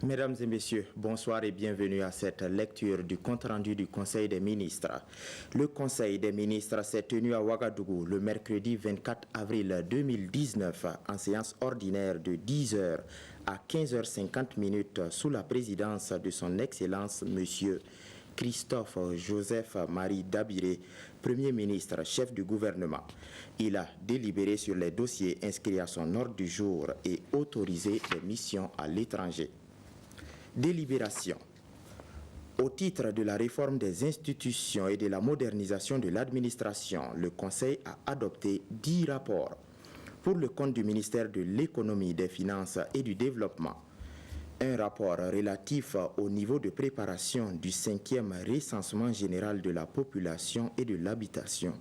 Mesdames et messieurs, bonsoir et bienvenue à cette lecture du compte-rendu du Conseil des ministres. Le Conseil des ministres s'est tenu à Ouagadougou le mercredi 24 avril 2019 en séance ordinaire de 10h à 15h50 sous la présidence de son Excellence Monsieur Christophe Joseph Marie Dabiré, Premier ministre, chef du gouvernement. Il a délibéré sur les dossiers inscrits à son ordre du jour et autorisé les missions à l'étranger. Délibération. Au titre de la réforme des institutions et de la modernisation de l'administration, le Conseil a adopté 10 rapports pour le compte du ministère de l'Économie, des Finances et du Développement. Un rapport relatif au niveau de préparation du 5e recensement général de la population et de l'habitation,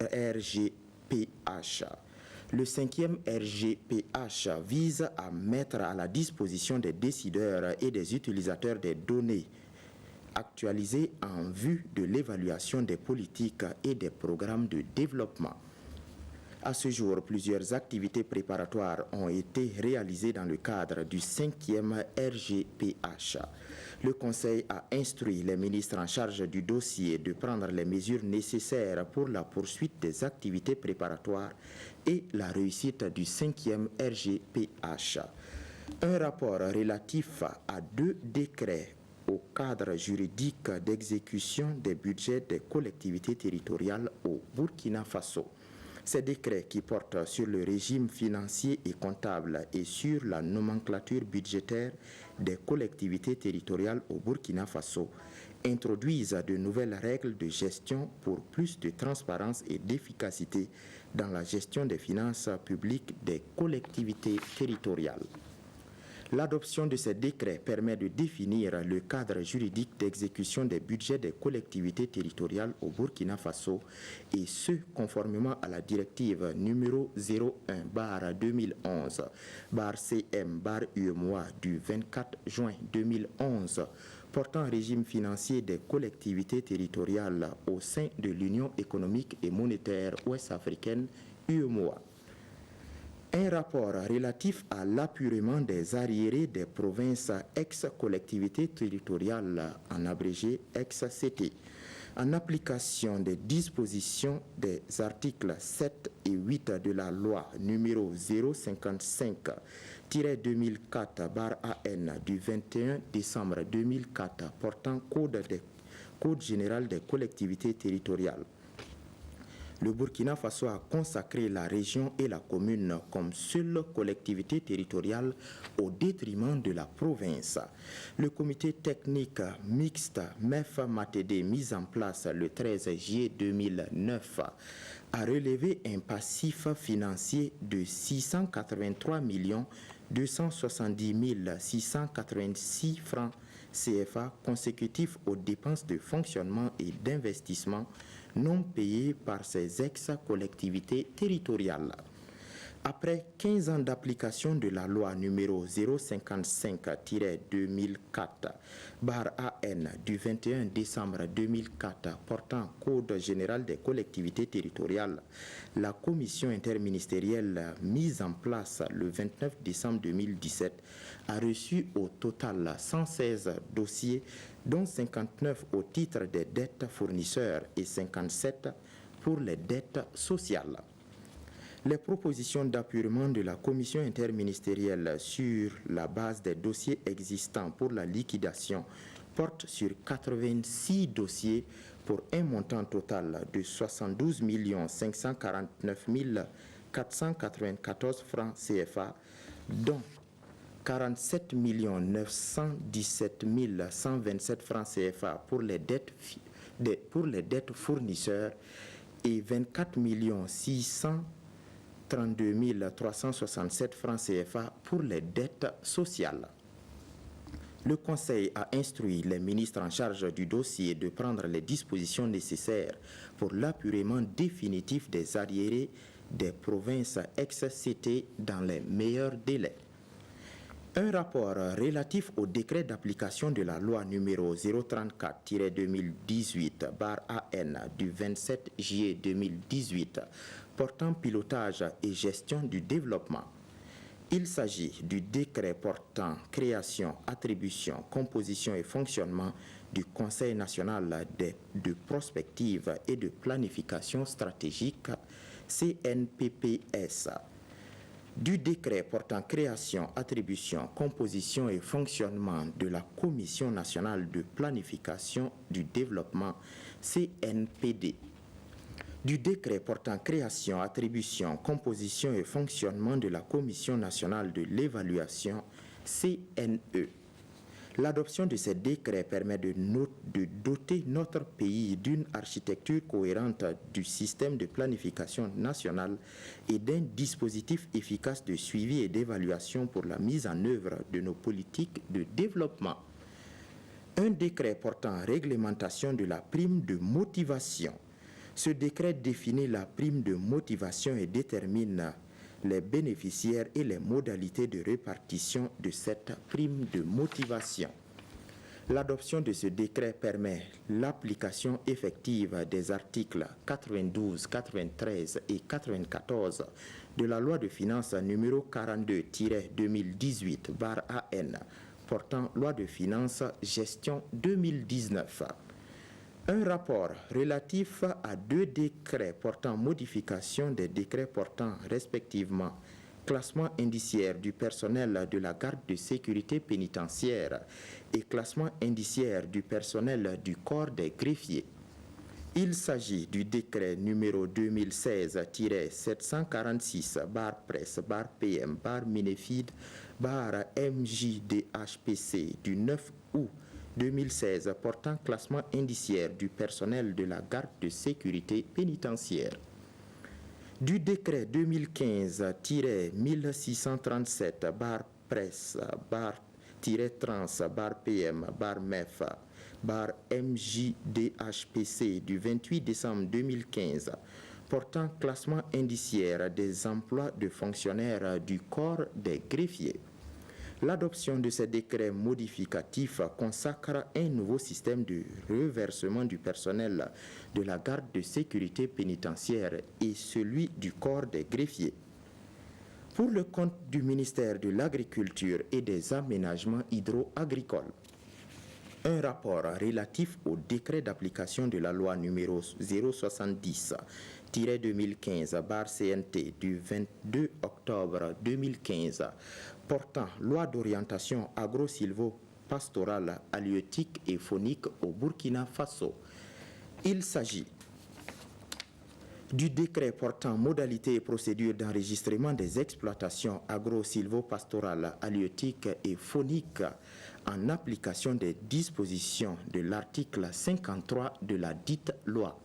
RGPH. Le 5e RGPH vise à mettre à la disposition des décideurs et des utilisateurs des données actualisées en vue de l'évaluation des politiques et des programmes de développement. À ce jour, plusieurs activités préparatoires ont été réalisées dans le cadre du 5e RGPH. Le Conseil a instruit les ministres en charge du dossier de prendre les mesures nécessaires pour la poursuite des activités préparatoires et la réussite du 5e RGPH. Un rapport relatif à 2 décrets au cadre juridique d'exécution des budgets des collectivités territoriales au Burkina Faso. Ces décrets qui portent sur le régime financier et comptable et sur la nomenclature budgétaire des collectivités territoriales au Burkina Faso introduisent de nouvelles règles de gestion pour plus de transparence et d'efficacité dans la gestion des finances publiques des collectivités territoriales. L'adoption de ces décrets permet de définir le cadre juridique d'exécution des budgets des collectivités territoriales au Burkina Faso et ce, conformément à la directive numéro 01/2011/CM/UEMOA du 24 juin 2011 portant régime financier des collectivités territoriales au sein de l'Union économique et monétaire ouest-africaine UEMOA. Un rapport relatif à l'apurement des arriérés des provinces ex-collectivités territoriales, en abrégé ex-CT, en application des dispositions des articles 7 et 8 de la loi numéro 055-2004/AN du 21 décembre 2004 portant Code général des collectivités territoriales. Le Burkina Faso a consacré la région et la commune comme seule collectivité territoriale au détriment de la province. Le comité technique mixte MEF-MATD mis en place le 13 juillet 2009 a relevé un passif financier de 683 270 686 francs CFA consécutifs aux dépenses de fonctionnement et d'investissement non payées par ces ex-collectivités territoriales. Après 15 ans d'application de la loi numéro 055-2004/AN du 21 décembre 2004 portant Code général des collectivités territoriales, la commission interministérielle mise en place le 29 décembre 2017 a reçu au total 116 dossiers, dont 59 au titre des dettes fournisseurs et 57 pour les dettes sociales. Les propositions d'appurement de la commission interministérielle sur la base des dossiers existants pour la liquidation portent sur 86 dossiers pour un montant total de 72 549 494 francs CFA, dont 47 917 127 francs CFA pour les dettes fournisseurs et 24 632 367 francs CFA pour les dettes sociales. Le Conseil a instruit les ministres en charge du dossier de prendre les dispositions nécessaires pour l'apurement définitif des arriérés des provinces ex-CT dans les meilleurs délais. Un rapport relatif au décret d'application de la loi numéro 034-2018/AN du 27 juillet 2018 portant pilotage et gestion du développement Il s'agit du décret portant création, attribution, composition et fonctionnement du Conseil national de prospective et de planification stratégique, CNPPS, du décret portant création, attribution, composition et fonctionnement de la Commission nationale de planification du développement, CNPD, du décret portant création, attribution, composition et fonctionnement de la Commission nationale de l'évaluation, CNE. L'adoption de ces décrets permet de doter notre pays d'une architecture cohérente du système de planification nationale et d'un dispositif efficace de suivi et d'évaluation pour la mise en œuvre de nos politiques de développement. Un décret portant réglementation de la prime de motivation. Ce décret définit la prime de motivation et détermine les bénéficiaires et les modalités de répartition de cette prime de motivation. L'adoption de ce décret permet l'application effective des articles 92, 93 et 94 de la loi de finances numéro 42-2018/AN portant loi de finances gestion 2019. Un rapport relatif à 2 décrets portant modification des décrets portant respectivement classement indiciaire du personnel de la garde de sécurité pénitentiaire et classement indiciaire du personnel du corps des greffiers. Il s'agit du décret numéro 2016-746-PM-Minefid-MJDHPC du 9 août 2016 portant classement indiciaire du personnel de la garde de sécurité pénitentiaire. Du décret 2015-637-Trans-PM-MEF-MJDHPC du 28 décembre 2015 portant classement indiciaire des emplois de fonctionnaires du corps des greffiers. L'adoption de ces décrets modificatifs consacre un nouveau système de reversement du personnel de la garde de sécurité pénitentiaire et celui du corps des greffiers. Pour le compte du ministère de l'Agriculture et des Aménagements hydro-agricoles, un rapport relatif au décret d'application de la loi numéro 070-2015/CNT du 22 octobre 2015 portant loi d'orientation agro-silvo-pastorale, halieutique et faunique au Burkina Faso. Il s'agit du décret portant modalités et procédures d'enregistrement des exploitations agro-silvo-pastorales, halieutiques et fauniques en application des dispositions de l'article 53 de la dite loi.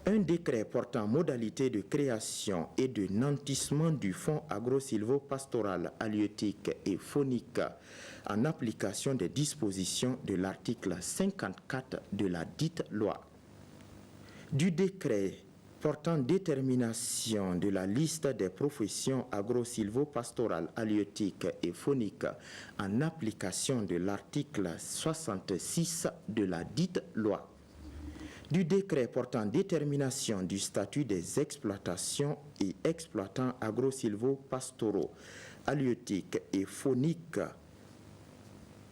Un décret portant modalités de création et de nantissement du fonds agro-silvo-pastoral, halieutique et faunique en application des dispositions de l'article 54 de la dite loi. Du décret portant détermination de la liste des professions agro-silvo-pastorales, halieutiques et fauniques en application de l'article 66 de la dite loi. Du décret portant détermination du statut des exploitations et exploitants agro-silvo-pastoraux, halieutiques et fauniques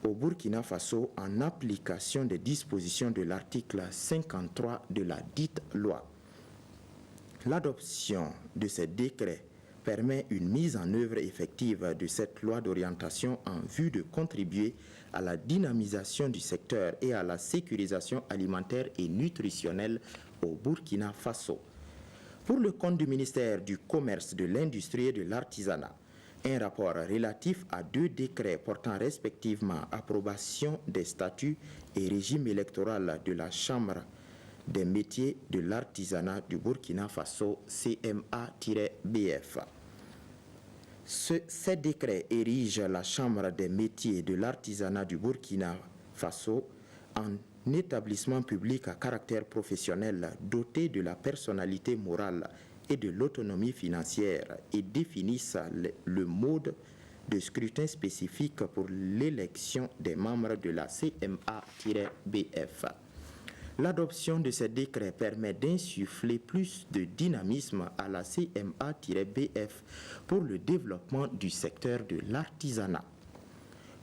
au Burkina Faso en application des dispositions de l'article 53 de la dite loi. L'adoption de ces décrets permet une mise en œuvre effective de cette loi d'orientation en vue de contribuer à la dynamisation du secteur et à la sécurisation alimentaire et nutritionnelle au Burkina Faso. Pour le compte du ministère du Commerce, de l'Industrie et de l'Artisanat, un rapport relatif à 2 décrets portant respectivement approbation des statuts et régime électoral de la Chambre des métiers de l'artisanat du Burkina Faso, CMA-BF. Ces décrets érigent la Chambre des métiers de l'artisanat du Burkina Faso en établissement public à caractère professionnel doté de la personnalité morale et de l'autonomie financière et définissent le mode de scrutin spécifique pour l'élection des membres de la CMA-BF. L'adoption de ces décrets permet d'insuffler plus de dynamisme à la CMA-BF pour le développement du secteur de l'artisanat.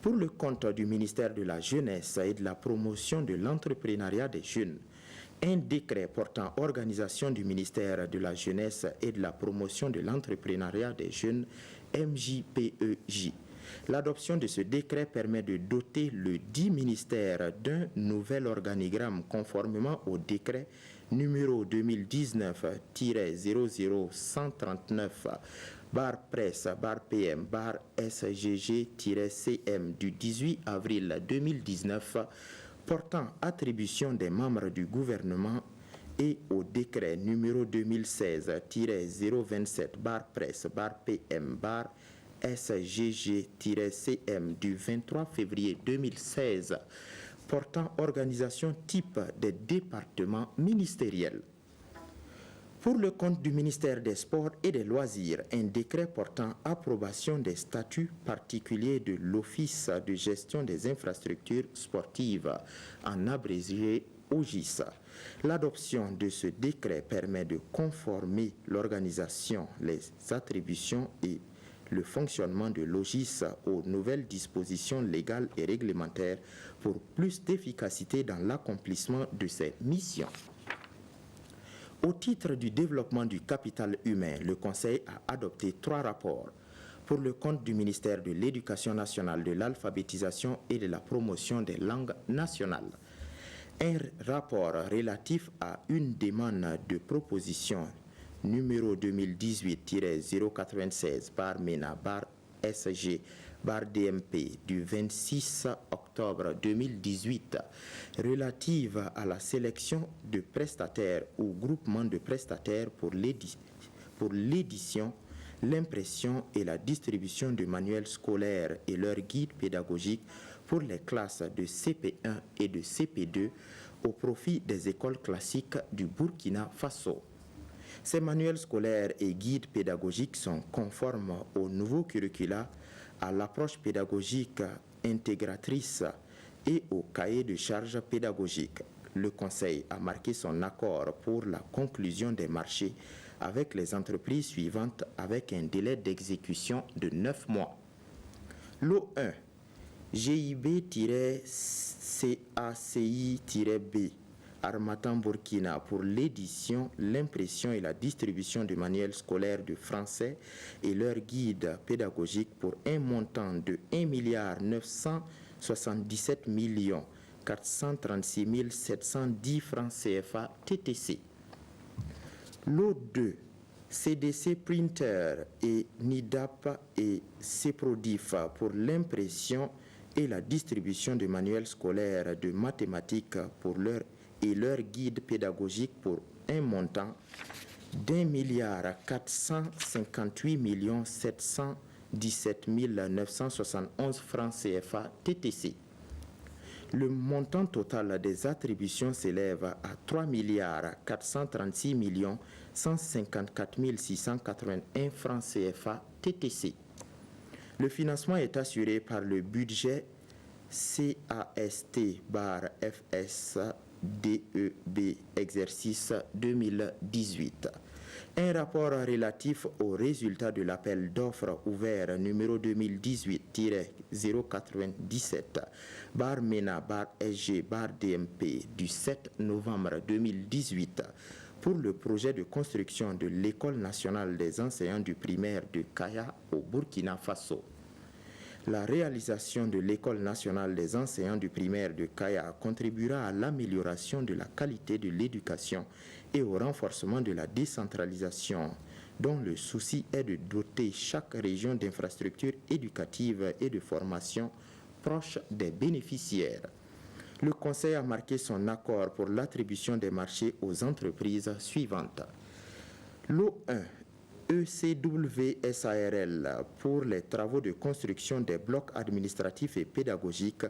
Pour le compte du ministère de la Jeunesse et de la promotion de l'entrepreneuriat des jeunes, un décret portant organisation du ministère de la Jeunesse et de la promotion de l'entrepreneuriat des jeunes, MJPEJ. L'adoption de ce décret permet de doter le dit ministère d'un nouvel organigramme conformément au décret numéro 2019-00139 presse PM SGG-CM du 18 avril 2019 portant attribution des membres du gouvernement et au décret numéro 2016-027 presse PM SGG-CM du 23 février 2016 portant organisation type des départements ministériels. Pour le compte du ministère des Sports et des Loisirs, un décret portant approbation des statuts particuliers de l'Office de gestion des infrastructures sportives, en abrégé OGIS. L'adoption de ce décret permet de conformer l'organisation, les attributions et le fonctionnement de l'OGIS aux nouvelles dispositions légales et réglementaires pour plus d'efficacité dans l'accomplissement de ses missions. Au titre du développement du capital humain, le Conseil a adopté 3 rapports pour le compte du ministère de l'Éducation nationale, de l'alphabétisation et de la promotion des langues nationales. Un rapport relatif à une demande de proposition numéro 2018-096 MENA SG DMP du 26 octobre 2018 relative à la sélection de prestataires ou groupements de prestataires pour l'édition, l'impression et la distribution de manuels scolaires et leurs guides pédagogiques pour les classes de CP1 et de CP2 au profit des écoles classiques du Burkina Faso. Ces manuels scolaires et guides pédagogiques sont conformes au nouveau curricula, à l'approche pédagogique intégratrice et au cahier de charges pédagogiques. Le Conseil a marqué son accord pour la conclusion des marchés avec les entreprises suivantes avec un délai d'exécution de 9 mois. Lot 1. GIB-CACI-B Harmattan Burkina pour l'édition, l'impression et la distribution de manuels scolaires de français et leurs guides pédagogiques pour un montant de 1,977 436 710 francs CFA TTC. Lot 2. CDC Printer et NIDAP et CEPRODIF pour l'impression et la distribution de manuels scolaires de mathématiques pour leur guide pédagogique pour un montant d'1,458 717 971 francs CFA TTC. Le montant total des attributions s'élève à 3,436 154 681 francs CFA TTC. Le financement est assuré par le budget CAST-FS DEB exercice 2018. Un rapport relatif aux résultats de l'appel d'offres ouvert numéro 2018-097 MENA SG DMP du 7 novembre 2018 pour le projet de construction de l'École nationale des enseignants du primaire de Kaya au Burkina Faso. La réalisation de l'École nationale des enseignants du primaire de Kaya contribuera à l'amélioration de la qualité de l'éducation et au renforcement de la décentralisation, dont le souci est de doter chaque région d'infrastructures éducatives et de formation proches des bénéficiaires. Le Conseil a marqué son accord pour l'attribution des marchés aux entreprises suivantes. Lot 1. ECWSARL pour les travaux de construction des blocs administratifs et pédagogiques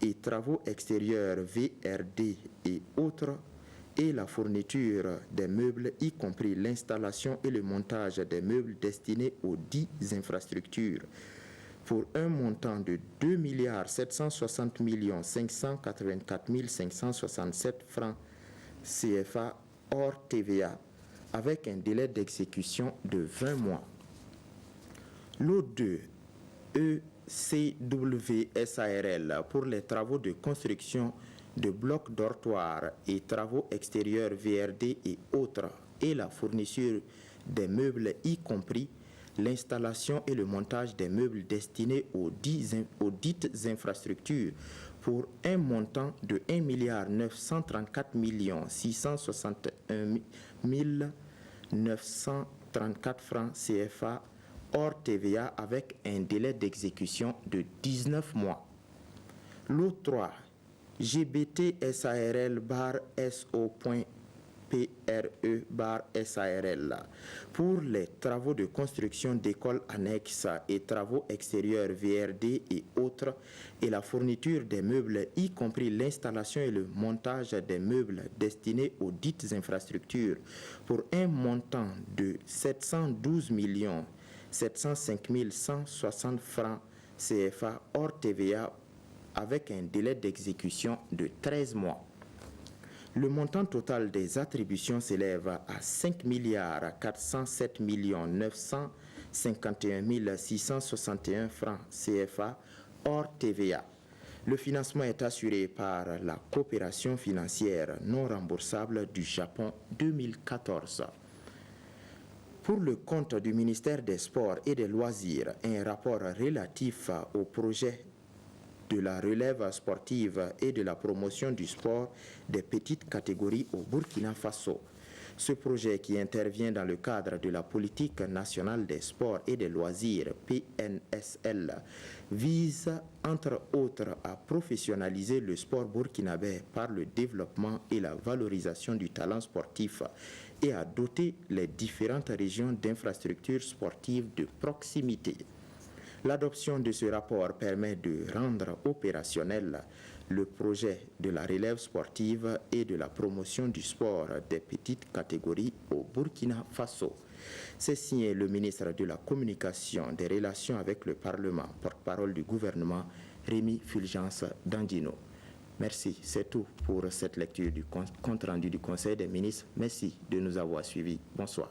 et travaux extérieurs VRD et autres, et la fourniture des meubles, y compris l'installation et le montage des meubles destinés aux 10 infrastructures, pour un montant de 2 760 584 567 francs CFA hors TVA avec un délai d'exécution de 20 mois. Lot 2, ECWSARL pour les travaux de construction de blocs dortoirs et travaux extérieurs VRD et autres, et la fourniture des meubles y compris l'installation et le montage des meubles destinés aux dites infrastructures pour un montant de 1,934 661 934 francs CFA hors TVA avec un délai d'exécution de 19 mois. Lot 3, GBT SARL SO.PRE SARL pour les travaux de construction d'écoles annexes et travaux extérieurs VRD et autres, et la fourniture des meubles, y compris l'installation et le montage des meubles destinés aux dites infrastructures, pour un montant de 712 705 160 francs CFA hors TVA avec un délai d'exécution de 13 mois. Le montant total des attributions s'élève à 5 407 951 661 francs CFA hors TVA. Le financement est assuré par la coopération financière non remboursable du Japon 2014. Pour le compte du ministère des Sports et des Loisirs, un rapport relatif au projet de la relève sportive et de la promotion du sport des petites catégories au Burkina Faso. Ce projet, qui intervient dans le cadre de la politique nationale des sports et des loisirs, PNSL, vise entre autres à professionnaliser le sport burkinabé par le développement et la valorisation du talent sportif et à doter les différentes régions d'infrastructures sportives de proximité. L'adoption de ce rapport permet de rendre opérationnel le projet de la relève sportive et de la promotion du sport des petites catégories au Burkina Faso. C'est signé le ministre de la Communication, des Relations avec le Parlement, porte-parole du gouvernement, Rémi Fulgence Dandino. Merci, c'est tout pour cette lecture du compte rendu du Conseil des ministres. Merci de nous avoir suivis. Bonsoir.